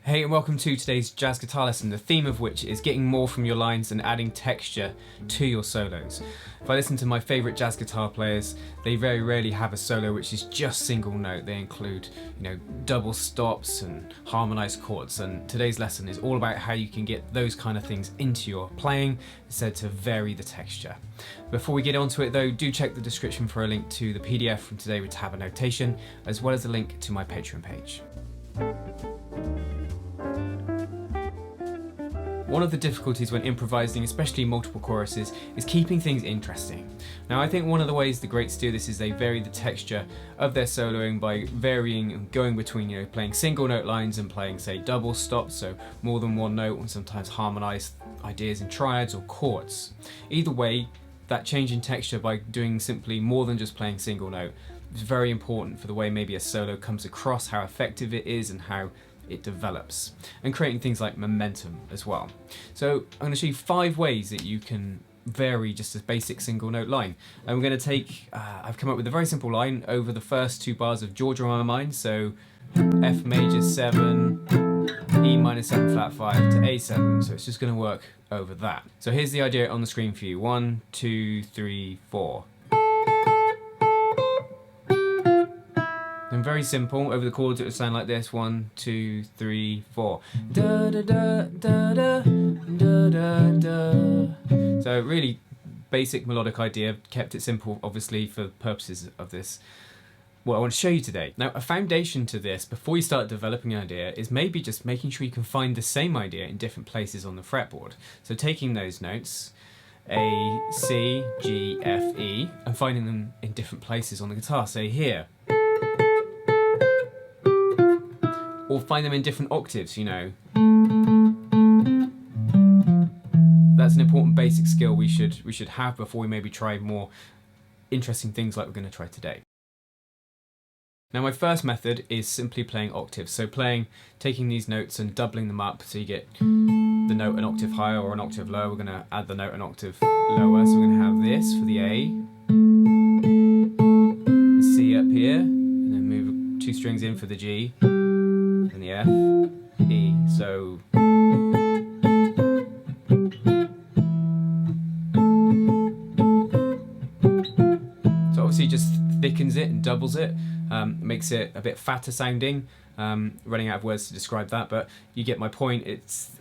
Hey and welcome to today's jazz guitar lesson, the theme of which is getting more from your lines and adding texture to your solos. If I listen to my favourite jazz guitar players, they very rarely have a solo which is just single note. They include, double stops and harmonised chords, and today's lesson is all about how you can get those kind of things into your playing instead to vary the texture. Before we get onto it though, do check the description for a link to the PDF from today with tab annotation, as well as a link to my Patreon page. One of the difficulties when improvising, especially multiple choruses, is keeping things interesting. Now I think one of the ways the greats do this is they vary the texture of their soloing by varying and going between, playing single note lines and playing, say, double stops, so more than one note, and sometimes harmonise ideas in triads or chords. Either way, that change in texture by doing simply more than just playing single note is very important for the way maybe a solo comes across, how effective it is, and how it develops, and creating things like momentum as well. So I'm going to show you 5 ways that you can vary just a basic single note line. And we're going to take, I've come up with a very simple line over the first 2 bars of Georgia on my mind, so F major 7, E minor 7 flat 5 to A7, so it's just going to work over that. So here's the idea on the screen for you. 1, 2, 3, 4. And very simple, over the chords it would sound like this: 1, 2, 3, 4. Da da da da da da da da. So really basic melodic idea, kept it simple obviously for purposes of this, what I want to show you today. Now a foundation to this before you start developing an idea is maybe just making sure you can find the same idea in different places on the fretboard. So taking those notes, A, C, G, F, E, and finding them in different places on the guitar, say here. Or find them in different octaves, That's an important basic skill we should have before we maybe try more interesting things like we're going to try today. Now my first method is simply playing octaves. So taking these notes and doubling them up so you get the note an octave higher or an octave lower. We're going to add the note an octave lower. So we're going to have this for the A, the C up here, and then move 2 strings in for the G, and the F, E, so obviously just thickens it and doubles it, makes it a bit fatter sounding, running out of words to describe that, but you get my point. It's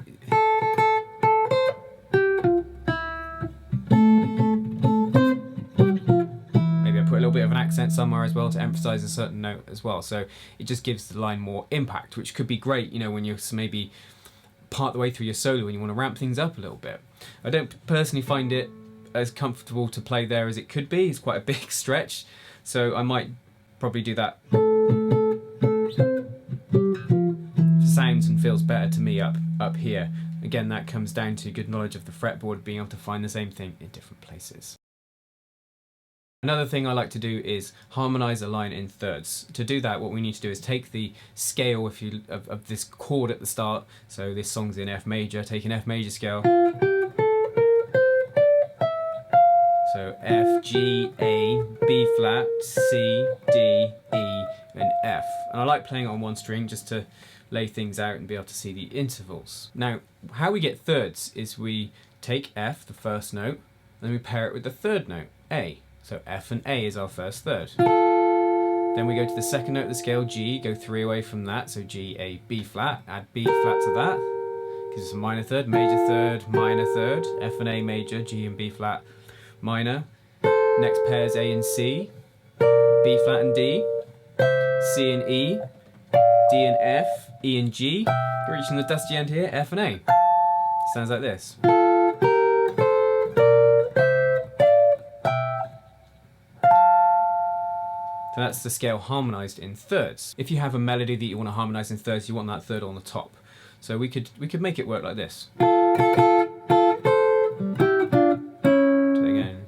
a little bit of an accent somewhere as well to emphasize a certain note as well, so it just gives the line more impact, which could be great when you're maybe part the way through your solo and you want to ramp things up a little bit. I don't personally find it as comfortable to play there as it could be. It's quite a big stretch, so I might probably do that. Sounds and feels better to me up here. Again, that comes down to good knowledge of the fretboard, being able to find the same thing in different places. Another thing I like to do is harmonise a line in thirds. To do that, what we need to do is take the scale of this chord at the start. So this song's in F major, take an F major scale. So F, G, A, B flat, C, D, E, and F. And I like playing it on one string just to lay things out and be able to see the intervals. Now, how we get thirds is we take F, the first note, and then we pair it with the third note, A. So F and A is our first third. Then we go to the second note of the scale, G, go 3 away from that, so G, A, B flat, add B flat to that, gives us a minor third, minor third, F and A major, G and B flat, minor. Next pair is A and C, B flat and D, C and E, D and F, E and G. Reaching the dusty end here, F and A. Sounds like this. So that's the scale harmonised in thirds. If you have a melody that you want to harmonise in thirds, you want that third on the top. So we could make it work like this. Do it again.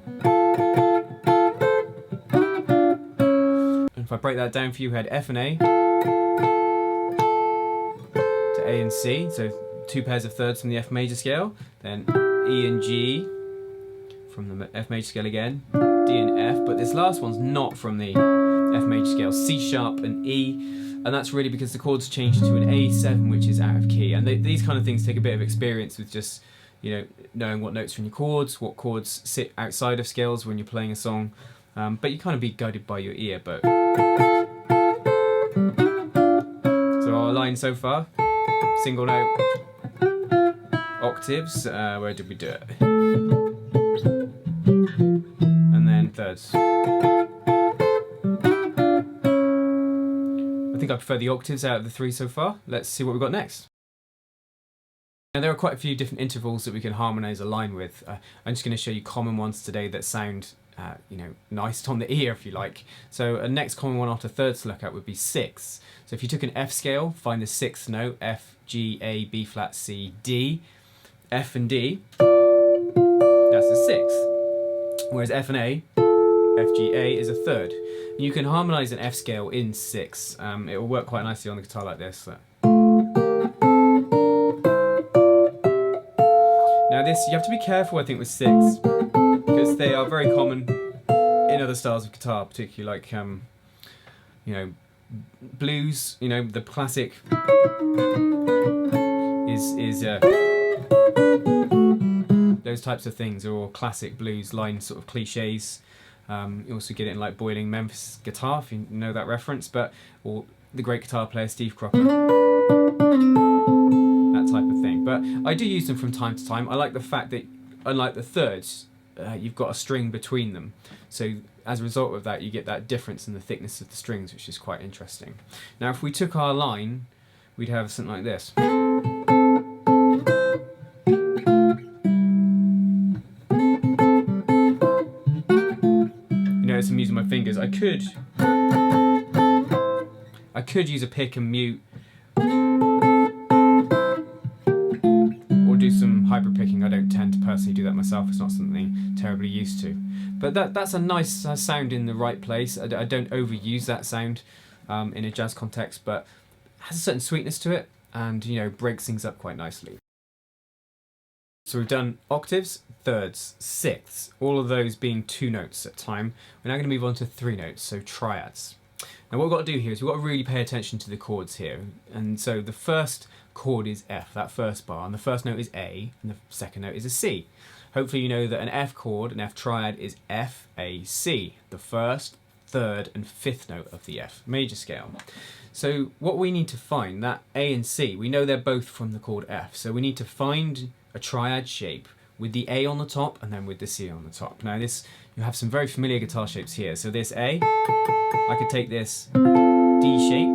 And if I break that down for you, we had F and A to A and C, so 2 pairs of thirds from the F major scale, then E and G from the F major scale again, D and F, but this last one's not from the F major scale, C sharp and E and that's really because the chords changed to an A7, which is out of key. And these kind of things take a bit of experience with just, you know, knowing what notes are in your chords, what chords sit outside of scales when you're playing a song, but you kind of be guided by your ear. But so our line so far: single note, octaves. Where did we do it? And then thirds. I think I prefer the octaves out of the three so far. Let's see what we've got next. Now there are quite a few different intervals that we can harmonise a line with. I'm just going to show you common ones today that sound, you know, nice on the ear, if you like. So a next common one after thirds to look at would be sixths. So if you took an F scale, find the sixth note: F, G, A, B flat, C, D. F and D, that's a sixth. Whereas F and A, F, G, A is a third. And you can harmonise an F scale in sixths. It will work quite nicely on the guitar like this. So. Now this, you have to be careful, I think, with sixths, because they are very common in other styles of guitar, particularly like, you know, blues. You know, the classic is those types of things, or classic blues line sort of cliches. You also get it in like Boiling Memphis Guitar, if you know that reference, but or the great guitar player Steve Cropper, that type of thing. But I do use them from time to time. I like the fact that, unlike the thirds, you've got a string between them. So as a result of that, you get that difference in the thickness of the strings, which is quite interesting. Now, if we took our line, we'd have something like this. I'm using my fingers. I could use a pick and mute, or do some hybrid picking. I don't tend to personally do that myself. It's not something terribly used to. But that's a nice sound in the right place. I don't overuse that sound in a jazz context, but it has a certain sweetness to it, and, you know, breaks things up quite nicely. So we've done octaves, thirds, sixths, all of those being two notes at a time. We're now going to move on to three notes, so triads. Now what we've got to do here is we've got to really pay attention to the chords here. And so the first chord is F, that first bar, and the first note is A, and the second note is a C. Hopefully you know that an F chord, an F triad, is F, A, C, the first, third, and fifth note of the F major scale. So what we need to find, that A and C, we know they're both from the chord F, so we need to find a triad shape with the A on the top and then with the C on the top. Now this, you have some very familiar guitar shapes here. So this A, I could take this D shape,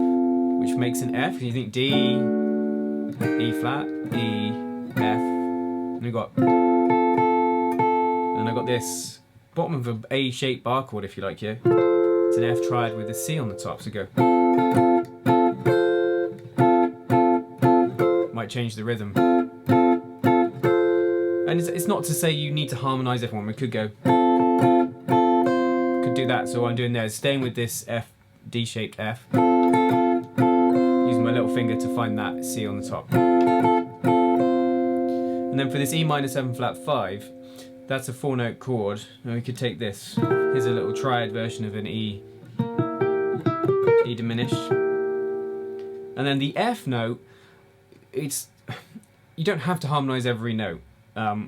which makes an F, and you think D, E flat, E, F, and I got this bottom of an A shaped bar chord, if you like, here. It's an F triad with a C on the top, so go. Might change the rhythm. And it's not to say you need to harmonise everyone. We could go, could do that. So what I'm doing there is staying with this F, D-shaped F, using my little finger to find that C on the top. And then for this E minor 7 flat 5, that's a 4-note chord. And we could take this. Here's a little triad version of an E diminished. And then the F note, you don't have to harmonise every note.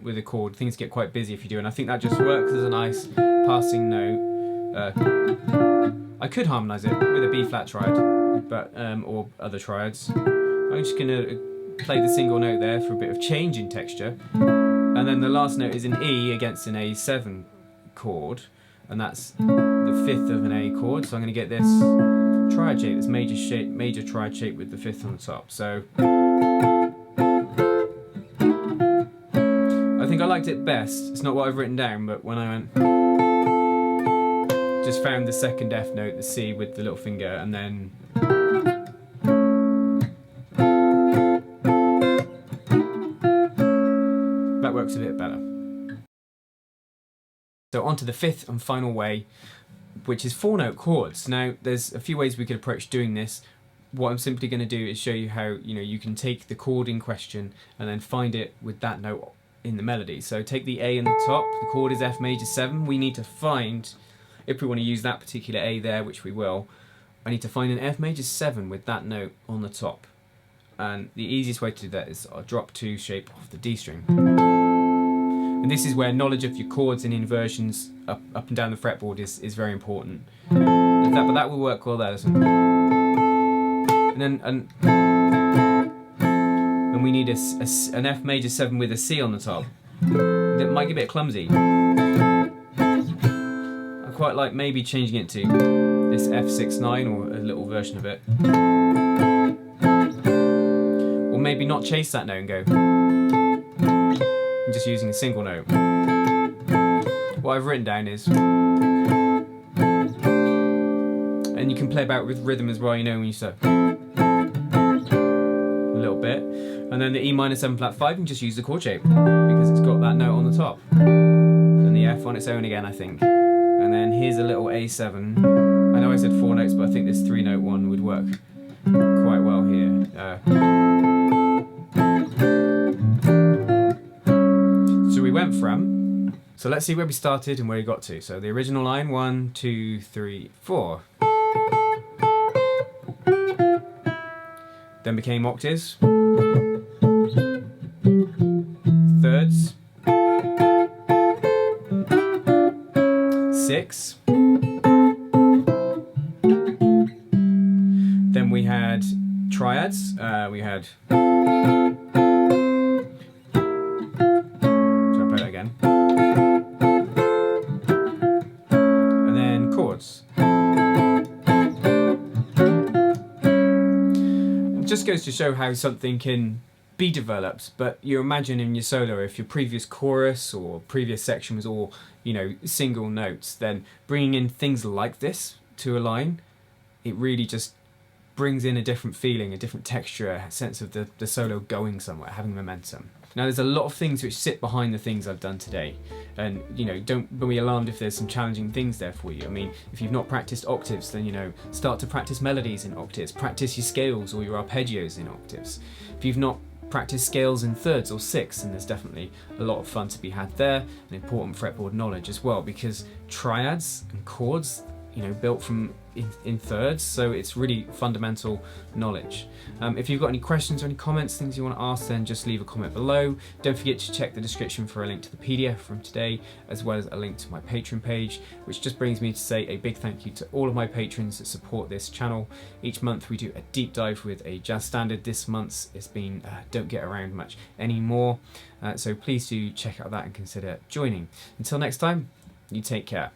With a chord, things get quite busy if you do, and I think that just works as a nice passing note. I could harmonise it with a B flat triad, but or other triads. I'm just going to play the single note there for a bit of change in texture, and then the last note is an E against an A7 chord, and that's the fifth of an A chord. So I'm going to get this triad shape, this major triad shape with the fifth on the top. So. I think I liked it best. It's not what I've written down, but when I went, just found the second F note, the C, with the little finger, and then that works a bit better. So on to the fifth and final way, which is 4-note chords. Now there's a few ways we could approach doing this. What I'm simply going to do is show you how, you know, you can take the chord in question and then find it with that note in the melody. So take the A in the top, the chord is F major 7. We need to find, if we want to use that particular A there, which we will, I need to find an F major 7 with that note on the top. And the easiest way to do that is I'll drop 2 shape off the D string. And this is where knowledge of your chords and inversions up and down the fretboard is very important. But that will work well there. Listen. And we need an F major 7 with a C on the top. That might get a bit clumsy. I quite like maybe changing it to this F6-9 or a little version of it. Or maybe not chase that note and go. I'm just using a single note. What I've written down is, and you can play about with rhythm as well, you know, when you start a little bit, and then the E minor 7 flat 5, you can just use the chord shape because it's got that note on the top, and the F on its own again, I think, and then here's a little A7. I know I said 4 notes, but I think this 3-note one would work quite well here. So we went from, so let's see where we started and where we got to. So the original line, 1, 2, 3, 4. Then became octaves, thirds, 6. Then we had triads. We had. I'll play that again. And then chords. It just goes to show how something can be developed, but you imagine in your solo, if your previous chorus or previous section was all, you know, single notes, then bringing in things like this to a line, it really just brings in a different feeling, a different texture, a sense of the solo going somewhere, having momentum. Now there's a lot of things which sit behind the things I've done today, and you know, don't be alarmed if there's some challenging things there for you. I mean, if you've not practiced octaves, then you know, start to practice melodies in octaves, practice your scales or your arpeggios in octaves. If you've not practiced scales in thirds or sixths, and there's definitely a lot of fun to be had there, and important fretboard knowledge as well, because triads and chords, you know, built from in thirds, so it's really fundamental knowledge. If you've got any questions or any comments, things you want to ask, then just leave a comment below. Don't forget to check the description for a link to the PDF from today, as well as a link to my Patreon page, which just brings me to say a big thank you to all of my patrons that support this channel. Each month we do a deep dive with a jazz standard. This month's it's been Don't Get Around Much Anymore, so please do check out that and consider joining. Until next time, you take care.